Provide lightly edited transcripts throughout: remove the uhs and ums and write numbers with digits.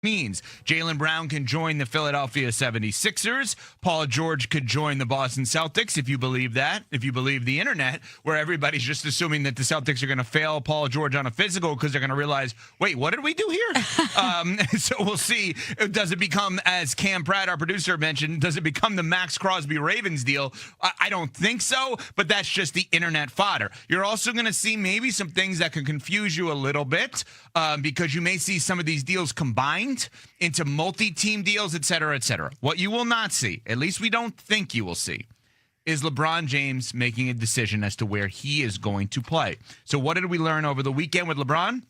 means Jaylen Brown can join the Philadelphia 76ers. Paul George could join the Boston Celtics, if you believe that, if you believe the internet, where everybody's just assuming that the Celtics are going to fail Paul George on a physical because they're going to realize, wait, what did we do here? So we'll see. Does it become, as Cam Pratt, our producer, mentioned, does it become the Max Crosby Ravens deal? I don't think so, but that's just the internet fodder. You're also going to see maybe some things that can confuse you a little bit because you may see some of these deals combined into multi-team deals, et cetera, et cetera. What you will not see, at least we don't think you will see, is LeBron James making a decision as to where he is going to play. So what did we learn over the weekend with LeBron?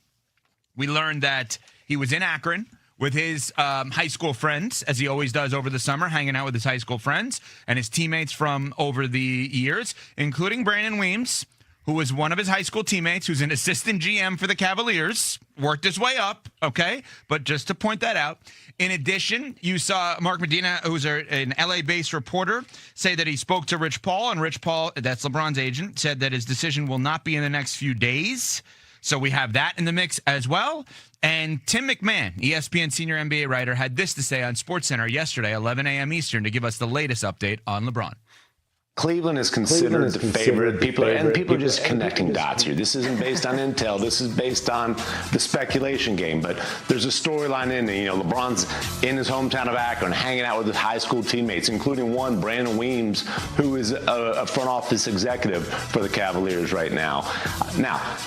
We learned that he was in Akron with his high school friends, as he always does over the summer, hanging out with his high school friends and his teammates from over the years, including Brandon Weems, who was one of his high school teammates, who's an assistant GM for the Cavaliers, worked his way up, okay? But just to point that out. In addition, you saw Mark Medina, who's an LA-based reporter, say that he spoke to Rich Paul, and Rich Paul, that's LeBron's agent, said that his decision will not be in the next few days. So we have that in the mix as well. And Tim McMahon, ESPN senior NBA writer, had this to say on SportsCenter yesterday, 11 a.m. Eastern, to give us the latest update on LeBron. Cleveland is considered the favorite. People are just connecting dots here. This isn't based on intel. This is based on the speculation game. But there's a storyline in there. LeBron's in his hometown of Akron, hanging out with his high school teammates, including one, Brandon Weems, who is a front office executive for the Cavaliers right now. Now,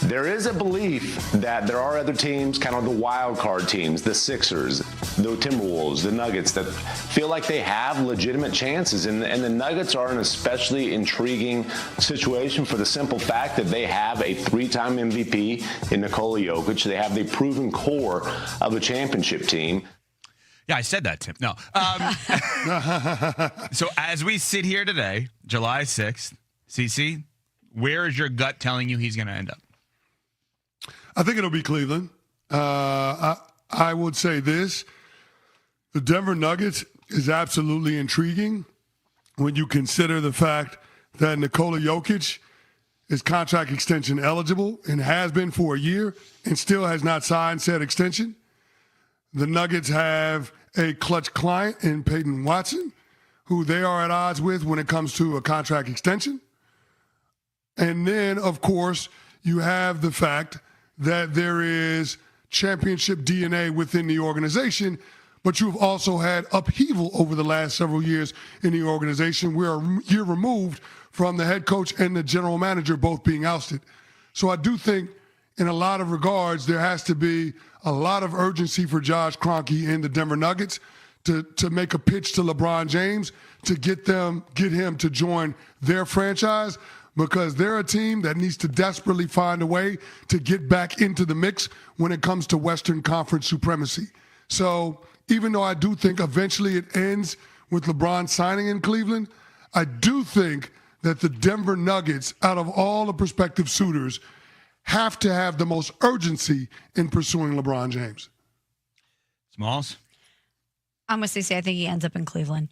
there is a belief that there are other teams, kind of the wild card teams, the Sixers, the Timberwolves, the Nuggets, that feel like they have legitimate chances. And the Nuggets are an especially intriguing situation for the simple fact that they have a 3-time MVP in Nikola Jokic. They have the proven core of a championship team. Yeah, I said that, Tim. No. So as we sit here today, July 6th, CC, where is your gut telling you he's going to end up? I think it'll be Cleveland. I would say this. The Denver Nuggets is absolutely intriguing when you consider the fact that Nikola Jokic is contract extension eligible and has been for a year and still has not signed said extension. The Nuggets have a clutch client in Peyton Watson, who they are at odds with when it comes to a contract extension. And then, of course, you have the fact that there is championship DNA within the organization, but you've also had upheaval over the last several years in the organization. We're a year removed from the head coach and the general manager both being ousted. So I do think in a lot of regards, there has to be a lot of urgency for Josh Kroenke and the Denver Nuggets to make a pitch to LeBron James to get him to join their franchise, because they're a team that needs to desperately find a way to get back into the mix when it comes to Western Conference supremacy. So even though I do think eventually it ends with LeBron signing in Cleveland, I do think that the Denver Nuggets, out of all the prospective suitors, have to have the most urgency in pursuing LeBron James. Smalls? I'm with CC. I think he ends up in Cleveland.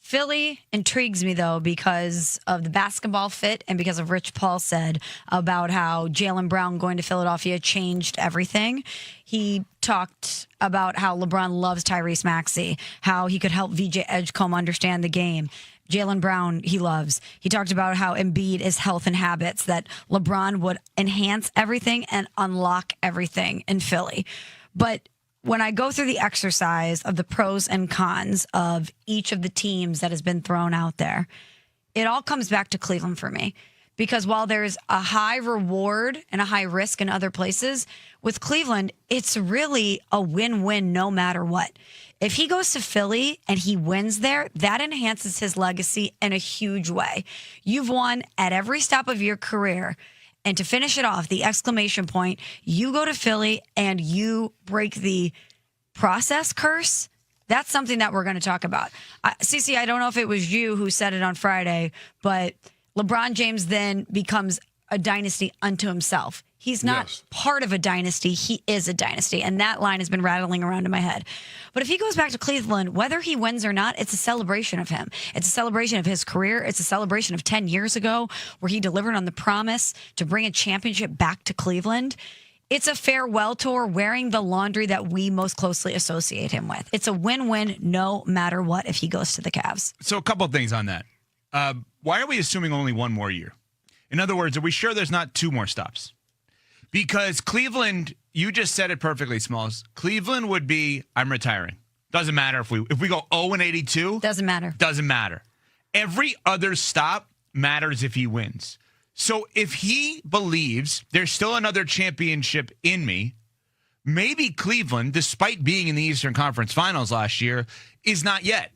Philly intrigues me, though, because of the basketball fit and because of Rich Paul said about how Jaylen Brown going to Philadelphia changed everything. He talked about how LeBron loves Tyrese Maxey, how he could help VJ Edgecombe understand the game. Jaylen Brown, he loves. He talked about how Embiid is health and habits, that LeBron would enhance everything and unlock everything in Philly. But when I go through the exercise of the pros and cons of each of the teams that has been thrown out there, it all comes back to Cleveland for me. Because while there's a high reward and a high risk in other places, with Cleveland, it's really a win-win no matter what. If he goes to Philly and he wins there, that enhances his legacy in a huge way. You've won at every step of your career. And to finish it off, the exclamation point, you go to Philly and you break the process curse. That's something that we're going to talk about. CC, I don't know if it was you who said it on Friday, but LeBron James then becomes a dynasty unto himself. He's not part of a dynasty. He is a dynasty. And that line has been rattling around in my head. But if he goes back to Cleveland, whether he wins or not, it's a celebration of him. It's a celebration of his career. It's a celebration of 10 years ago where he delivered on the promise to bring a championship back to Cleveland. It's a farewell tour wearing the laundry that we most closely associate him with. It's a win-win no matter what if he goes to the Cavs. So a couple of things on that. Why are we assuming only one more year? In other words, are we sure there's not two more stops? Because Cleveland, you just said it perfectly, Smalls. Cleveland would be, I'm retiring. Doesn't matter if we go 0-82. Doesn't matter. Doesn't matter. Every other stop matters if he wins. So if he believes there's still another championship in me, maybe Cleveland, despite being in the Eastern Conference Finals last year, is not yet.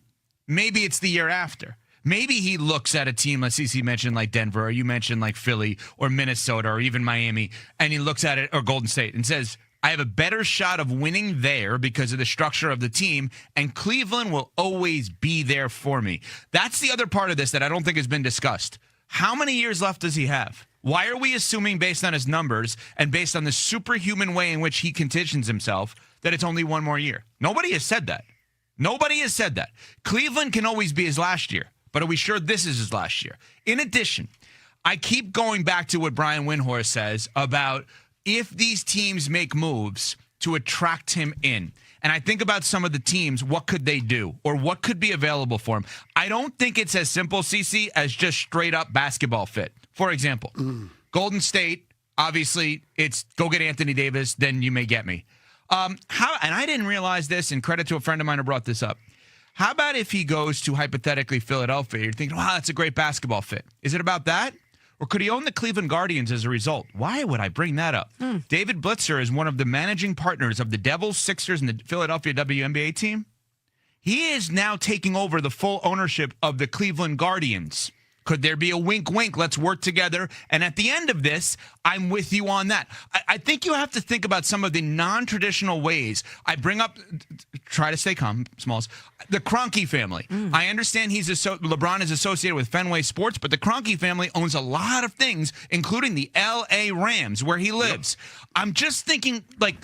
Maybe it's the year after. Maybe he looks at a team, like CC mentioned, like Denver, or you mentioned like Philly or Minnesota or even Miami, and he looks at it, or Golden State, and says, I have a better shot of winning there because of the structure of the team, and Cleveland will always be there for me. That's the other part of this that I don't think has been discussed. How many years left does he have? Why are we assuming, based on his numbers and based on the superhuman way in which he conditions himself, that it's only one more year? Nobody has said that. Nobody has said that. Cleveland can always be his last year, but are we sure this is his last year? In addition, I keep going back to what Brian Windhorst says about if these teams make moves to attract him in. And I think about some of the teams, what could they do? Or what could be available for him? I don't think it's as simple, CC, as just straight up basketball fit. For example, Golden State, obviously, it's go get Anthony Davis, then you may get me. And I didn't realize this, and credit to a friend of mine who brought this up. How about if he goes to, hypothetically, Philadelphia? You're thinking, wow, that's a great basketball fit. Is it about that? Or could he own the Cleveland Guardians as a result? Why would I bring that up? David Blitzer is one of the managing partners of the Devils, Sixers, and the Philadelphia WNBA team. He is now taking over the full ownership of the Cleveland Guardians. Could there be a wink, let's work together? And at the end of this, I'm with you on that. I think you have to think about some of the non-traditional ways. I bring up, try to stay calm, Smalls, the Kroenke family. I understand LeBron is associated with Fenway Sports, but the Kroenke family owns a lot of things, including the L.A. Rams, where he lives. Yep. I'm just thinking, like,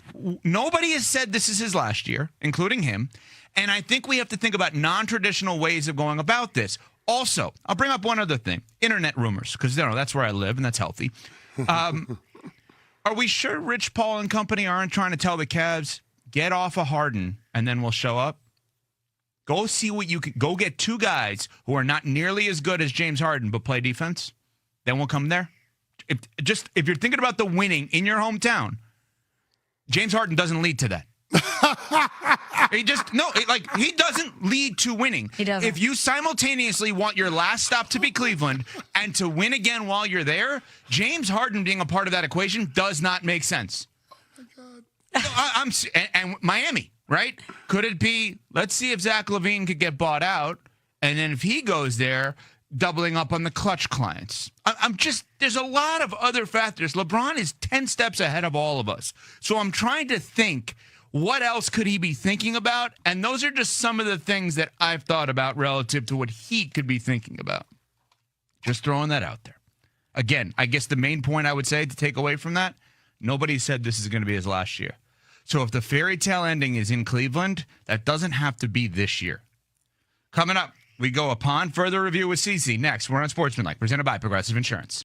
nobody has said this is his last year, including him. And I think we have to think about non-traditional ways of going about this. Also, I'll bring up one other thing. Internet rumors, because that's where I live, and that's healthy. Are we sure Rich Paul and company aren't trying to tell the Cavs, get off of Harden, and then we'll show up? Go see what you can. Go get two guys who are not nearly as good as James Harden, but play defense. Then we'll come there. If you're thinking about the winning in your hometown, James Harden doesn't lead to that. He doesn't lead to winning. He doesn't. If you simultaneously want your last stop to be Cleveland and to win again while you're there, James Harden being a part of that equation does not make sense. Oh my God. And Miami, right? Could it be, let's see if Zach LaVine could get bought out, and then if he goes there, doubling up on the clutch clients. There's a lot of other factors. LeBron is 10 steps ahead of all of us. So I'm trying to think, what else could he be thinking about? And those are just some of the things that I've thought about relative to what he could be thinking about. Just throwing that out there. Again, I guess the main point I would say to take away from that, nobody said this is going to be his last year. So if the fairy tale ending is in Cleveland, that doesn't have to be this year. Coming up, we go upon further review with CeCe. Next, we're on Sportsmanlike, presented by Progressive Insurance.